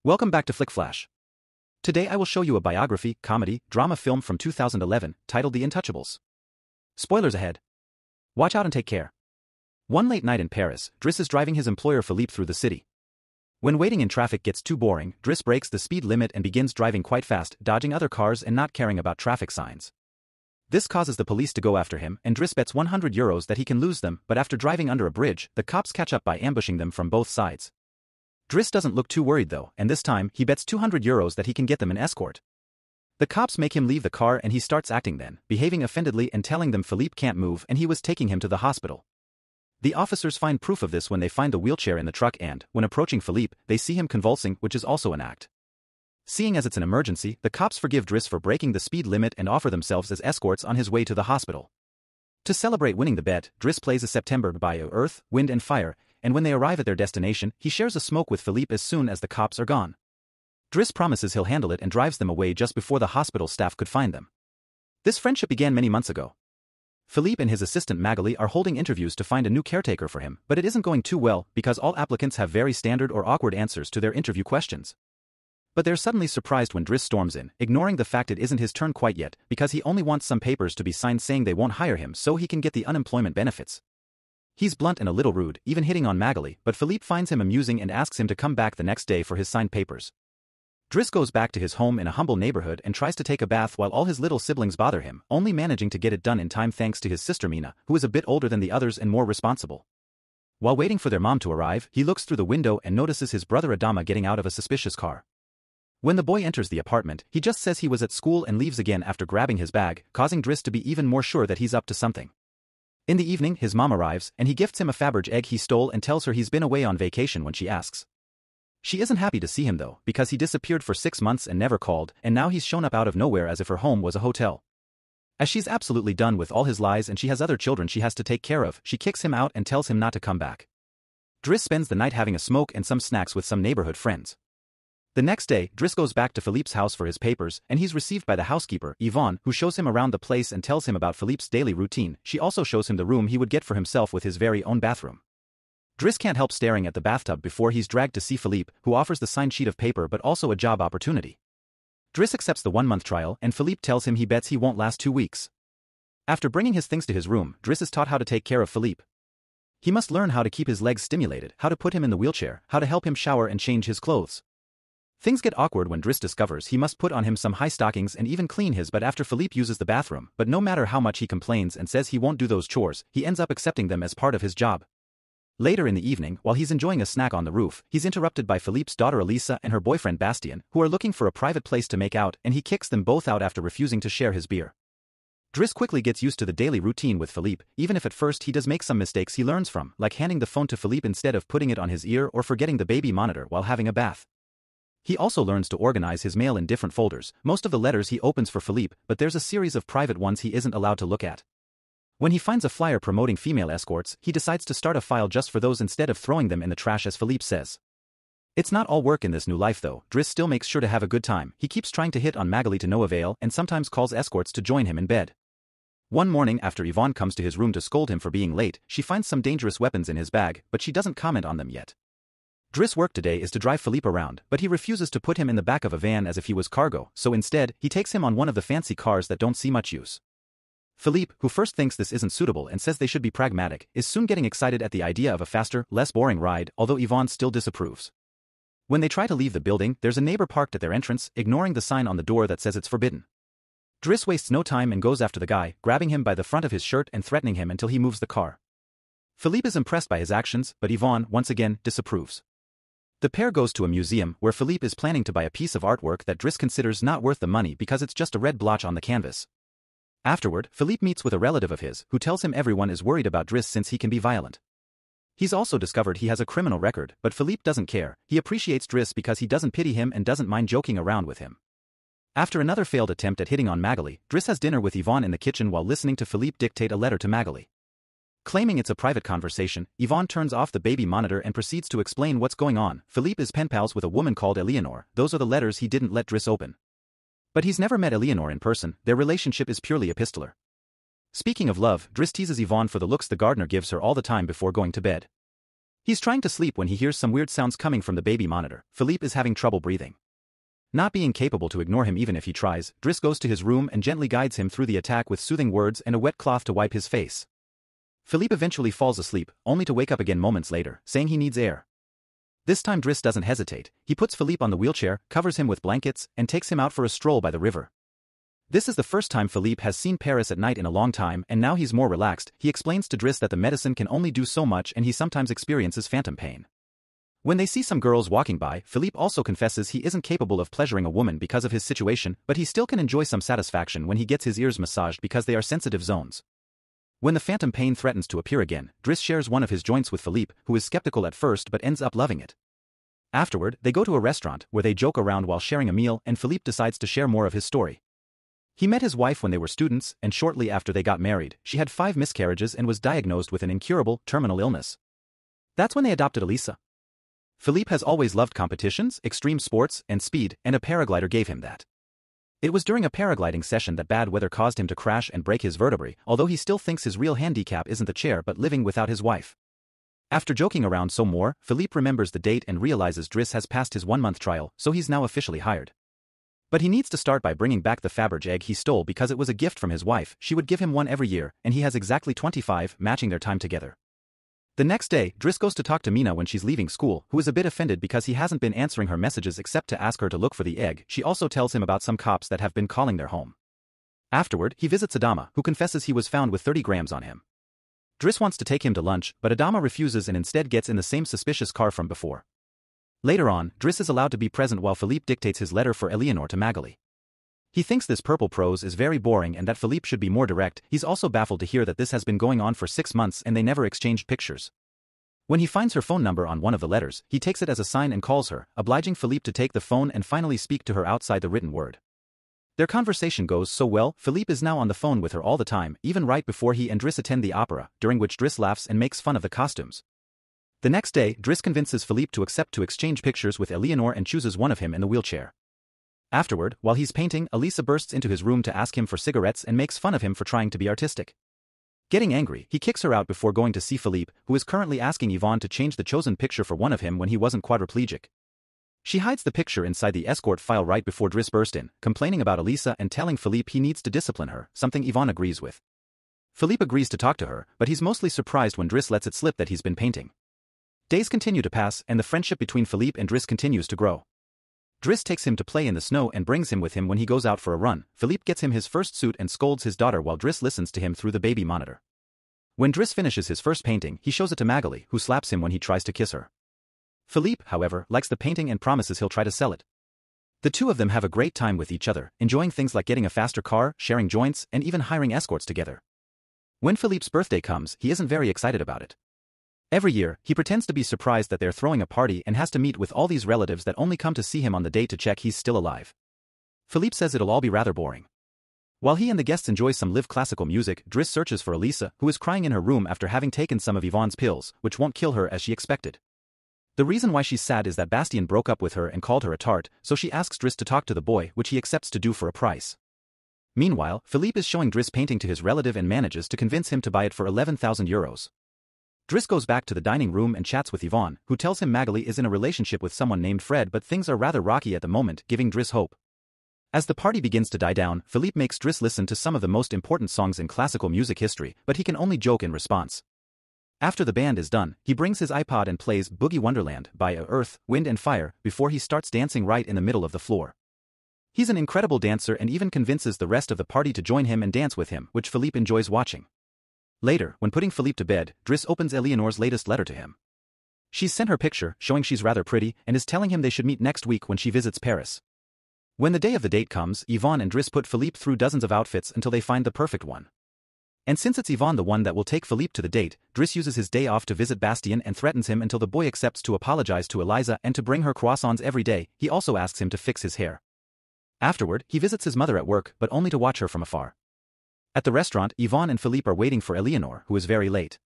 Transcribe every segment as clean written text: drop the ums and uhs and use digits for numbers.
Welcome back to Flick Flash. Today I will show you a biography, comedy, drama film from 2011, titled The Intouchables. Spoilers ahead. Watch out and take care. One late night in Paris, Driss is driving his employer Philippe through the city. When waiting in traffic gets too boring, Driss breaks the speed limit and begins driving quite fast, dodging other cars and not caring about traffic signs. This causes the police to go after him, and Driss bets €100 that he can lose them, but after driving under a bridge, the cops catch up by ambushing them from both sides. Driss doesn't look too worried though, and this time, he bets €200 that he can get them an escort. The cops make him leave the car and he starts acting then, behaving offendedly and telling them Philippe can't move and he was taking him to the hospital. The officers find proof of this when they find the wheelchair in the truck and, when approaching Philippe, they see him convulsing, which is also an act. Seeing as it's an emergency, the cops forgive Driss for breaking the speed limit and offer themselves as escorts on his way to the hospital. To celebrate winning the bet, Driss plays a September by Earth, Wind and Fire, and when they arrive at their destination, he shares a smoke with Philippe as soon as the cops are gone. Driss promises he'll handle it and drives them away just before the hospital staff could find them. This friendship began many months ago. Philippe and his assistant Magalie are holding interviews to find a new caretaker for him, but it isn't going too well because all applicants have very standard or awkward answers to their interview questions. But they're suddenly surprised when Driss storms in, ignoring the fact it isn't his turn quite yet because he only wants some papers to be signed saying they won't hire him so he can get the unemployment benefits. He's blunt and a little rude, even hitting on Magalie, but Philippe finds him amusing and asks him to come back the next day for his signed papers. Driss goes back to his home in a humble neighborhood and tries to take a bath while all his little siblings bother him, only managing to get it done in time thanks to his sister Mina, who is a bit older than the others and more responsible. While waiting for their mom to arrive, he looks through the window and notices his brother Adama getting out of a suspicious car. When the boy enters the apartment, he just says he was at school and leaves again after grabbing his bag, causing Driss to be even more sure that he's up to something. In the evening, his mom arrives, and he gifts him a Faberge egg he stole and tells her he's been away on vacation when she asks. She isn't happy to see him though, because he disappeared for 6 months and never called, and now he's shown up out of nowhere as if her home was a hotel. As she's absolutely done with all his lies and she has other children she has to take care of, she kicks him out and tells him not to come back. Driss spends the night having a smoke and some snacks with some neighborhood friends. The next day, Driss goes back to Philippe's house for his papers, and he's received by the housekeeper, Yvonne, who shows him around the place and tells him about Philippe's daily routine. She also shows him the room he would get for himself with his very own bathroom. Driss can't help staring at the bathtub before he's dragged to see Philippe, who offers the signed sheet of paper but also a job opportunity. Driss accepts the 1-month trial, and Philippe tells him he bets he won't last 2 weeks. After bringing his things to his room, Driss is taught how to take care of Philippe. He must learn how to keep his legs stimulated, how to put him in the wheelchair, how to help him shower and change his clothes. Things get awkward when Driss discovers he must put on him some high stockings and even clean his butt after Philippe uses the bathroom, but no matter how much he complains and says he won't do those chores, he ends up accepting them as part of his job. Later in the evening, while he's enjoying a snack on the roof, he's interrupted by Philippe's daughter Elisa and her boyfriend Bastien, who are looking for a private place to make out, and he kicks them both out after refusing to share his beer. Driss quickly gets used to the daily routine with Philippe, even if at first he does make some mistakes he learns from, like handing the phone to Philippe instead of putting it on his ear or forgetting the baby monitor while having a bath. He also learns to organize his mail in different folders, most of the letters he opens for Philippe, but there's a series of private ones he isn't allowed to look at. When he finds a flyer promoting female escorts, he decides to start a file just for those instead of throwing them in the trash as Philippe says. It's not all work in this new life though. Driss still makes sure to have a good time. He keeps trying to hit on Magalie to no avail and sometimes calls escorts to join him in bed. One morning after Yvonne comes to his room to scold him for being late, she finds some dangerous weapons in his bag, but she doesn't comment on them yet. Driss' work today is to drive Philippe around, but he refuses to put him in the back of a van as if he was cargo, so instead, he takes him on one of the fancy cars that don't see much use. Philippe, who first thinks this isn't suitable and says they should be pragmatic, is soon getting excited at the idea of a faster, less boring ride, although Yvonne still disapproves. When they try to leave the building, there's a neighbor parked at their entrance, ignoring the sign on the door that says it's forbidden. Driss wastes no time and goes after the guy, grabbing him by the front of his shirt and threatening him until he moves the car. Philippe is impressed by his actions, but Yvonne, once again, disapproves. The pair goes to a museum where Philippe is planning to buy a piece of artwork that Driss considers not worth the money because it's just a red blotch on the canvas. Afterward, Philippe meets with a relative of his, who tells him everyone is worried about Driss since he can be violent. He's also discovered he has a criminal record, but Philippe doesn't care. He appreciates Driss because he doesn't pity him and doesn't mind joking around with him. After another failed attempt at hitting on Magalie, Driss has dinner with Yvonne in the kitchen while listening to Philippe dictate a letter to Magalie. Claiming it's a private conversation, Yvonne turns off the baby monitor and proceeds to explain what's going on. Philippe is pen pals with a woman called Eleanor. Those are the letters he didn't let Driss open. But he's never met Eleanor in person. Their relationship is purely epistolar. Speaking of love, Driss teases Yvonne for the looks the gardener gives her all the time before going to bed. He's trying to sleep when he hears some weird sounds coming from the baby monitor. Philippe is having trouble breathing. Not being capable to ignore him even if he tries, Driss goes to his room and gently guides him through the attack with soothing words and a wet cloth to wipe his face. Philippe eventually falls asleep, only to wake up again moments later, saying he needs air. This time Driss doesn't hesitate. He puts Philippe on the wheelchair, covers him with blankets, and takes him out for a stroll by the river. This is the first time Philippe has seen Paris at night in a long time, and now he's more relaxed. He explains to Driss that the medicine can only do so much and he sometimes experiences phantom pain. When they see some girls walking by, Philippe also confesses he isn't capable of pleasuring a woman because of his situation, but he still can enjoy some satisfaction when he gets his ears massaged because they are sensitive zones. When the phantom pain threatens to appear again, Driss shares one of his joints with Philippe, who is skeptical at first but ends up loving it. Afterward, they go to a restaurant where they joke around while sharing a meal, and Philippe decides to share more of his story. He met his wife when they were students, and shortly after they got married, she had 5 miscarriages and was diagnosed with an incurable, terminal illness. That's when they adopted Elisa. Philippe has always loved competitions, extreme sports, and speed, and a paraglider gave him that. It was during a paragliding session that bad weather caused him to crash and break his vertebrae, although he still thinks his real handicap isn't the chair but living without his wife. After joking around some more, Philippe remembers the date and realizes Driss has passed his 1-month trial, so he's now officially hired. But he needs to start by bringing back the Faberge egg he stole because it was a gift from his wife. She would give him one every year, and he has exactly 25, matching their time together. The next day, Driss goes to talk to Mina when she's leaving school, who is a bit offended because he hasn't been answering her messages except to ask her to look for the egg. She also tells him about some cops that have been calling their home. Afterward, he visits Adama, who confesses he was found with 30 grams on him. Driss wants to take him to lunch, but Adama refuses and instead gets in the same suspicious car from before. Later on, Driss is allowed to be present while Philippe dictates his letter for Eleanor to Magalie. He thinks this purple prose is very boring and that Philippe should be more direct. He's also baffled to hear that this has been going on for 6 months and they never exchanged pictures. When he finds her phone number on one of the letters, he takes it as a sign and calls her, obliging Philippe to take the phone and finally speak to her outside the written word. Their conversation goes so well, Philippe is now on the phone with her all the time, even right before he and Driss attend the opera, during which Driss laughs and makes fun of the costumes. The next day, Driss convinces Philippe to accept to exchange pictures with Eleanor and chooses one of him in the wheelchair. Afterward, while he's painting, Elisa bursts into his room to ask him for cigarettes and makes fun of him for trying to be artistic. Getting angry, he kicks her out before going to see Philippe, who is currently asking Yvonne to change the chosen picture for one of him when he wasn't quadriplegic. She hides the picture inside the escort file right before Driss burst in, complaining about Elisa and telling Philippe he needs to discipline her, something Yvonne agrees with. Philippe agrees to talk to her, but he's mostly surprised when Driss lets it slip that he's been painting. Days continue to pass, and the friendship between Philippe and Driss continues to grow. Driss takes him to play in the snow and brings him with him when he goes out for a run. Philippe gets him his first suit and scolds his daughter while Driss listens to him through the baby monitor. When Driss finishes his first painting, he shows it to Magalie, who slaps him when he tries to kiss her. Philippe, however, likes the painting and promises he'll try to sell it. The two of them have a great time with each other, enjoying things like getting a faster car, sharing joints, and even hiring escorts together. When Philippe's birthday comes, he isn't very excited about it. Every year, he pretends to be surprised that they're throwing a party and has to meet with all these relatives that only come to see him on the date to check he's still alive. Philippe says it'll all be rather boring. While he and the guests enjoy some live classical music, Driss searches for Elisa, who is crying in her room after having taken some of Yvonne's pills, which won't kill her as she expected. The reason why she's sad is that Bastien broke up with her and called her a tart, so she asks Driss to talk to the boy, which he accepts to do for a price. Meanwhile, Philippe is showing Driss painting to his relative and manages to convince him to buy it for 11,000 euros. Driss goes back to the dining room and chats with Yvonne, who tells him Magalie is in a relationship with someone named Fred, but things are rather rocky at the moment, giving Driss hope. As the party begins to die down, Philippe makes Driss listen to some of the most important songs in classical music history, but he can only joke in response. After the band is done, he brings his iPod and plays Boogie Wonderland by Earth, Wind and Fire before he starts dancing right in the middle of the floor. He's an incredible dancer and even convinces the rest of the party to join him and dance with him, which Philippe enjoys watching. Later, when putting Philippe to bed, Driss opens Eleanor's latest letter to him. She's sent her picture, showing she's rather pretty, and is telling him they should meet next week when she visits Paris. When the day of the date comes, Yvonne and Driss put Philippe through dozens of outfits until they find the perfect one. And since it's Yvonne the one that will take Philippe to the date, Driss uses his day off to visit Bastien and threatens him until the boy accepts to apologize to Eliza and to bring her croissants every day. He also asks him to fix his hair. Afterward, he visits his mother at work, but only to watch her from afar. At the restaurant, Yvonne and Philippe are waiting for Eleanor, who is very late.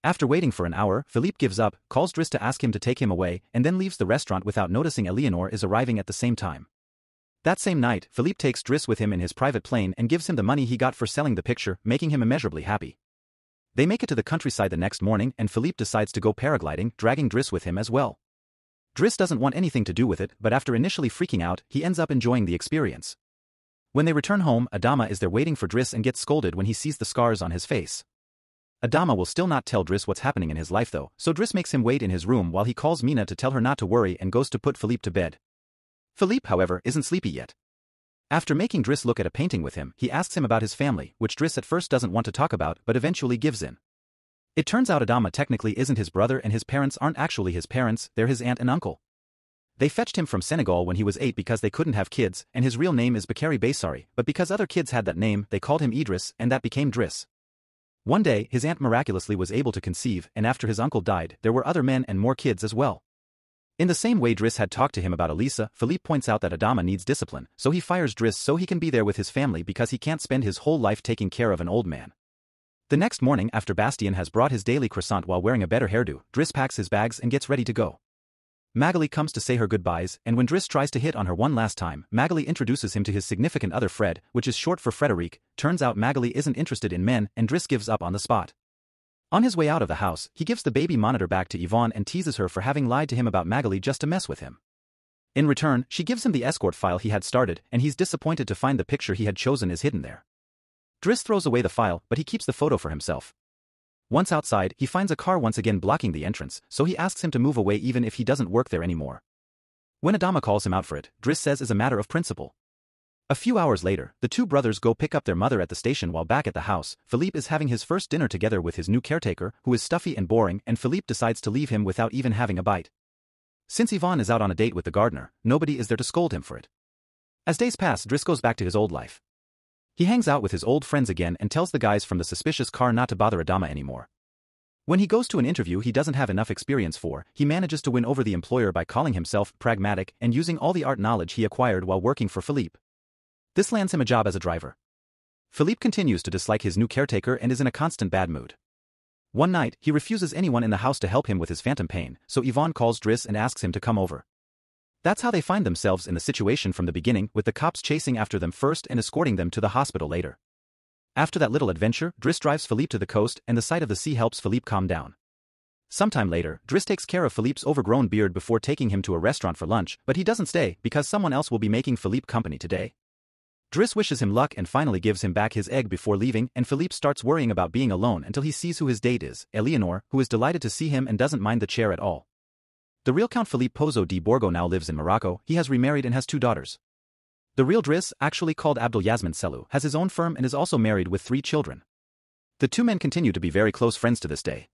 After waiting for an hour, Philippe gives up, calls Driss to ask him to take him away, and then leaves the restaurant without noticing Eleanor is arriving at the same time. That same night, Philippe takes Driss with him in his private plane and gives him the money he got for selling the picture, making him immeasurably happy. They make it to the countryside the next morning and Philippe decides to go paragliding, dragging Driss with him as well. Driss doesn't want anything to do with it, but after initially freaking out, he ends up enjoying the experience. When they return home, Adama is there waiting for Driss and gets scolded when he sees the scars on his face. Adama will still not tell Driss what's happening in his life though, so Driss makes him wait in his room while he calls Mina to tell her not to worry and goes to put Philippe to bed. Philippe, however, isn't sleepy yet. After making Driss look at a painting with him, he asks him about his family, which Driss at first doesn't want to talk about but eventually gives in. It turns out Adama technically isn't his brother and his parents aren't actually his parents, they're his aunt and uncle. They fetched him from Senegal when he was 8 because they couldn't have kids, and his real name is Bakary Baysari, but because other kids had that name, they called him Idris, and that became Driss. One day, his aunt miraculously was able to conceive, and after his uncle died, there were other men and more kids as well. In the same way Driss had talked to him about Elisa, Philippe points out that Adama needs discipline, so he fires Driss so he can be there with his family because he can't spend his whole life taking care of an old man. The next morning, after Bastien has brought his daily croissant while wearing a better hairdo, Driss packs his bags and gets ready to go. Magalie comes to say her goodbyes, and when Driss tries to hit on her one last time, Magalie introduces him to his significant other Fred, which is short for Frederic. Turns out Magalie isn't interested in men, and Driss gives up on the spot. On his way out of the house, he gives the baby monitor back to Yvonne and teases her for having lied to him about Magalie just to mess with him. In return, she gives him the escort file he had started, and he's disappointed to find the picture he had chosen is hidden there. Driss throws away the file, but he keeps the photo for himself. Once outside, he finds a car once again blocking the entrance, so he asks him to move away even if he doesn't work there anymore. When Adama calls him out for it, Driss says is a matter of principle. A few hours later, the two brothers go pick up their mother at the station while back at the house. Philippe is having his first dinner together with his new caretaker, who is stuffy and boring, and Philippe decides to leave him without even having a bite. Since Yvonne is out on a date with the gardener, nobody is there to scold him for it. As days pass, Driss goes back to his old life. He hangs out with his old friends again and tells the guys from the suspicious car not to bother Adama anymore. When he goes to an interview he doesn't have enough experience for, he manages to win over the employer by calling himself pragmatic and using all the art knowledge he acquired while working for Philippe. This lands him a job as a driver. Philippe continues to dislike his new caretaker and is in a constant bad mood. One night, he refuses anyone in the house to help him with his phantom pain, so Yvonne calls Driss and asks him to come over. That's how they find themselves in the situation from the beginning, with the cops chasing after them first and escorting them to the hospital later. After that little adventure, Driss drives Philippe to the coast and the sight of the sea helps Philippe calm down. Sometime later, Driss takes care of Philippe's overgrown beard before taking him to a restaurant for lunch, but he doesn't stay because someone else will be making Philippe company today. Driss wishes him luck and finally gives him back his egg before leaving, and Philippe starts worrying about being alone until he sees who his date is, Eleanor, who is delighted to see him and doesn't mind the chair at all. The real Count Philippe Pozo di Borgo now lives in Morocco. He has remarried and has 2 daughters. The real Driss, actually called Abdel Yasmin Selou, has his own firm and is also married with 3 children. The 2 men continue to be very close friends to this day.